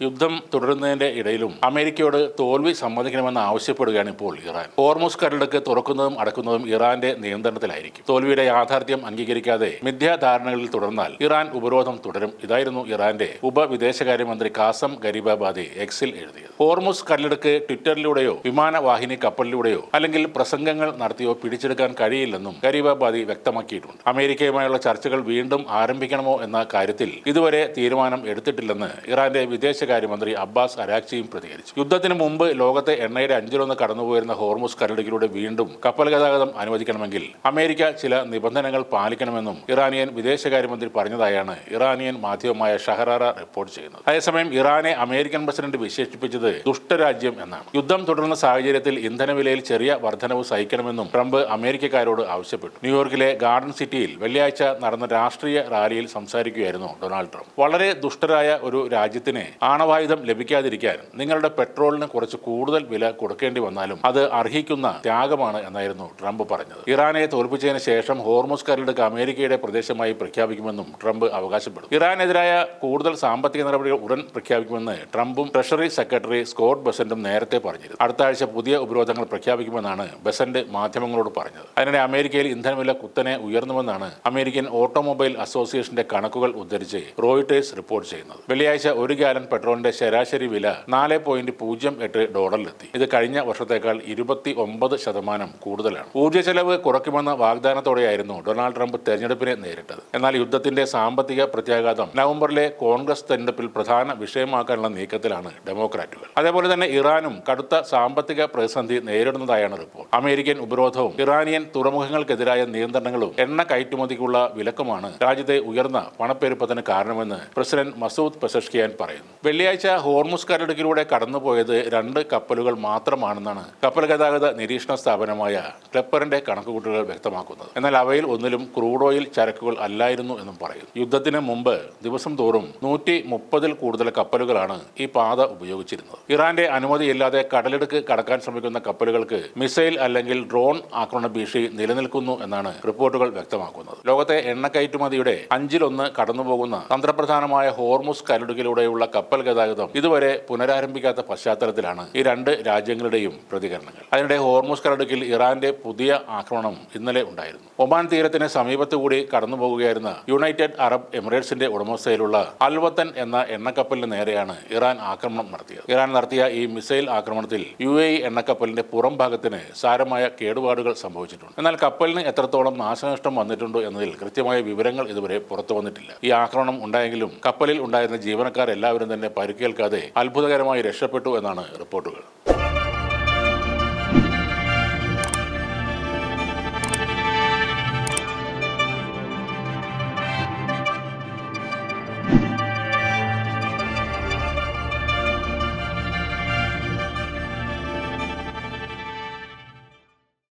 യുദ്ധം തുടരുന്നതിന്റെ ഇടയിലും അമേരിക്കയോട് തോൽവി സമ്മതിക്കണമെന്ന് ആവശ്യപ്പെടുകയാണ് ഇപ്പോൾ ഇറാൻ. ഹോർമുസ് കടലിടുക്ക് തുറക്കുന്നതും അടക്കുന്നതും ഇറാന്റെ നിയന്ത്രണത്തിലായിരിക്കും. തോൽവിയുടെ യാഥാർത്ഥ്യം അംഗീകരിക്കാതെ മിഥ്യാധാരണകളിൽ തുടർന്നാൽ ഇറാൻ ഉപരോധം തുടരും. ഇതായിരുന്നു ഇറാന്റെ ഉപവിദേശകാര്യമന്ത്രി കാസം ഗരീബാബാദി എക്സിൽ എഴുതിയത്. ഹോർമുസ് കടലിടുക്ക് ട്വിറ്ററിലൂടെയോ വിമാനവാഹിനി കപ്പലിലൂടെയോ അല്ലെങ്കിൽ പ്രസംഗങ്ങൾ നടത്തിയോ പിടിച്ചെടുക്കാൻ കഴിയില്ലെന്നും ഗരീബാബാദി വ്യക്തമാക്കിയിട്ടുണ്ട്. അമേരിക്കയുമായുള്ള ചർച്ചകൾ വീണ്ടും ആരംഭിക്കണമോ എന്ന കാര്യത്തിൽ ഇതുവരെ തീരുമാനം എടുത്തിട്ടില്ലെന്ന് ഇറാന്റെ വിദേശകാര്യമന്ത്രി അബ്ബാസ് അരാക്ചിയും പ്രതികരിച്ചു. യുദ്ധത്തിന് മുമ്പ് ലോകത്തെ എണ്ണയുടെ 1/5 കടന്നുപോയിരുന്ന ഹോർമുസ് കടലിടുക്കിലൂടെ വീണ്ടും കപ്പൽ ഗതാഗതം അനുവദിക്കണമെങ്കിൽ അമേരിക്ക ചില നിബന്ധനകൾ പാലിക്കണമെന്നും ഇറാനിയൻ വിദേശകാര്യമന്ത്രി പറഞ്ഞതായാണ് ഇറാനിയൻ മാധ്യമമായ ഷഹറാറ റിപ്പോർട്ട് ചെയ്യുന്നത്. അതേസമയം ഇറാനെ അമേരിക്കൻ പ്രസിഡന്റ് വിശേഷിപ്പിച്ചത് ദുഷ്ടരാജ്യം എന്നാണ്. യുദ്ധം തുടരുന്ന സാഹചര്യത്തിൽ ഇന്ധനവിലയിൽ ചെറിയ വർധനവ് സഹിക്കണമെന്നും ട്രംപ് അമേരിക്കക്കാരോട് ആവശ്യപ്പെട്ടു. ന്യൂയോർക്കിലെ ഗാർഡൻ സിറ്റിയിൽ വെള്ളിയാഴ്ച നടന്ന രാഷ്ട്രീയ റാലിയിൽ സംസാരിക്കുകയായിരുന്നു ഡൊണാൾഡ് ട്രംപ്. വളരെ ദുഷ്ടരായ ഒരു രാജ്യത്തിന് ആണവായുധം ലഭിക്കാതിരിക്കാൻ നിങ്ങളുടെ പെട്രോളിന് കുറച്ച് കൂടുതൽ വില കൊടുക്കേണ്ടി വന്നാലും അത് അർഹിക്കുന്ന ത്യാഗമാണ് എന്നായിരുന്നു ട്രംപ് പറഞ്ഞത്. ഇറാനെ തോൽപ്പിച്ചതിന് ശേഷം ഹോർമുസ് കടലിടുക്ക് അമേരിക്കയുടെ പ്രദേശമായി പ്രഖ്യാപിക്കുമെന്നും ട്രംപ് അവകാശപ്പെടും. ഇറാനെതിരായ കൂടുതൽ സാമ്പത്തിക നടപടികൾ ഉടൻ പ്രഖ്യാപിക്കുമെന്ന് ട്രംപും ട്രഷറി സെക്രട്ടറി സ്കോട്ട് ബെസന്റും നേരത്തെ പറഞ്ഞിരുന്നു. അടുത്ത ആഴ്ച പുതിയ ഉപരോധങ്ങൾ പ്രഖ്യാപിക്കുമെന്നാണ് ബെസന്റ് മാധ്യമങ്ങളോട് പറഞ്ഞത്. അതിനിടെ അമേരിക്കയിൽ ഇന്ധനവില കുത്തനെ ഉയർന്നുവെന്നാണ് അമേരിക്കൻ ഓട്ടോമൊബൈൽ അസോസിയേഷന്റെ കണക്കുകൾ ഉദ്ധരിച്ച് റോയിട്ടേഴ്സ് റിപ്പോർട്ട് ചെയ്യുന്നത്. വെള്ളിയാഴ്ച 1 ഗാലൻ പെട്രോളിന്റെ ശരാശരി വില $4.08 ഇത് കഴിഞ്ഞ വർഷത്തേക്കാൾ 29% കൂടുതലാണ്. ഊർജ്ജ ചെലവ് കുറയ്ക്കുമെന്ന വാഗ്ദാനത്തോടെയായിരുന്നു ഡൊണാൾഡ് ട്രംപ് തെരഞ്ഞെടുപ്പിനെ നേരിട്ടത്. എന്നാൽ യുദ്ധത്തിന്റെ സാമ്പത്തിക പ്രത്യാഘാതം നവംബറിലെ കോൺഗ്രസ് തെരഞ്ഞെടുപ്പിൽ പ്രധാന വിഷയമാക്കാനുള്ള നീക്കത്തിലാണ് ഡെമോക്രാറ്റുകൾ. അതേപോലെ തന്നെ ഇറാനും കടുത്ത സാമ്പത്തിക പ്രതിസന്ധി നേരിടുന്നതായാണ് റിപ്പോർട്ട്. അമേരിക്കൻ ഉപരോധവും ഇറാനിയൻ തുറമുഖങ്ങൾക്കെതിരായ നിയന്ത്രണങ്ങളും എണ്ണ കയറ്റുമതിക്കുള്ള വിലക്കുമാണ് രാജ്യത്തെ ഉയർന്ന പണപ്പെരുപ്പത്തിന് കാരണമെന്ന് പ്രസിഡന്റ് മസൂദ് പെസഷ്കിയാൻ പറയുന്നു. വെള്ളിയാഴ്ച ഹോർമുസ് കടലിടുക്കിലൂടെ കടന്നുപോയത് 2 കപ്പലുകൾ മാത്രമാണെന്നാണ് കപ്പൽ ഗതാഗത നിരീക്ഷണ സ്ഥാപനമായ ക്ലെപ്പറിന്റെ കണക്കുകൂട്ടലുകൾ വ്യക്തമാക്കുന്നത്. എന്നാൽ അവയിൽ ഒന്നിലും ക്രൂഡ് ഓയിൽ ചരക്കുകൾ അല്ലായിരുന്നു എന്നും പറയുന്നു. യുദ്ധത്തിന് മുമ്പ് ദിവസം തോറും 130-ൽ കൂടുതൽ കപ്പലുകളാണ് ഈ പാത ഉപയോഗിച്ചിരുന്നത്. ഇറാന്റെ അനുമതിയില്ലാതെ കടലിടുക്ക് കടക്കാൻ ശ്രമിക്കുന്ന കപ്പലുകൾക്ക് മിസൈൽ അല്ലെങ്കിൽ ഡ്രോൺ ആക്രമണ ഭീഷണി നിലനിൽക്കുന്നു എന്നാണ് റിപ്പോർട്ടുകൾ വ്യക്തമാക്കുന്നത്. ലോകത്തെ എണ്ണ കയറ്റുമതിയുടെ 1/5 കടന്നുപോകുന്ന തന്ത്രപ്രധാനമായ ഹോർമുസ് കടലിടുക്കിലൂടെയുള്ള കപ്പൽ ഗതാഗതം ഇതുവരെ പുനരാരംഭിക്കാത്ത പശ്ചാത്തലത്തിലാണ് ഈ 2 രാജ്യങ്ങളുടെയും പ്രതികരണങ്ങൾ. അതിനിടെ ഹോർമുസ് കടലിടുക്കിൽ ഇറാന്റെ പുതിയ ആക്രമണം ഇന്നലെ ഉണ്ടായിരുന്നു. ഒമാൻ തീരത്തിന് സമീപത്തുകൂടി കടന്നുപോകുകയായിരുന്ന യുണൈറ്റഡ് അറബ് എമിറേറ്റ്സിന്റെ ഉടമസ്ഥയിലുള്ള അൽവത്തൻ എന്ന എണ്ണക്കപ്പലിന് നേരെയാണ് ഇറാൻ ആക്രമണം നടത്തിയത്. ഇറാൻ നടത്തിയ ഈ മിസൈൽ ആക്രമണത്തിൽ UAE എണ്ണക്കപ്പലിന്റെ പുറം ഭാഗത്തിന് സാരമായ കേടുപാടുകൾ സംഭവിച്ചിട്ടുണ്ട്. എന്നാൽ കപ്പലിന് എത്രത്തോളം നാശനഷ്ടം വന്നിട്ടുണ്ടോ എന്നതിൽ കൃത്യമായ വിവരങ്ങൾ ഇതുവരെ പുറത്തു വന്നിട്ടില്ല. ഈ ആക്രമണം ഉണ്ടായെങ്കിലും കപ്പലിൽ ഉണ്ടായിരുന്ന ജീവനക്കാരെല്ലാവരും തന്നെ പരിക്കേൽക്കാതെ അത്ഭുതകരമായി രക്ഷപ്പെട്ടു എന്നാണ് റിപ്പോർട്ടുകൾ.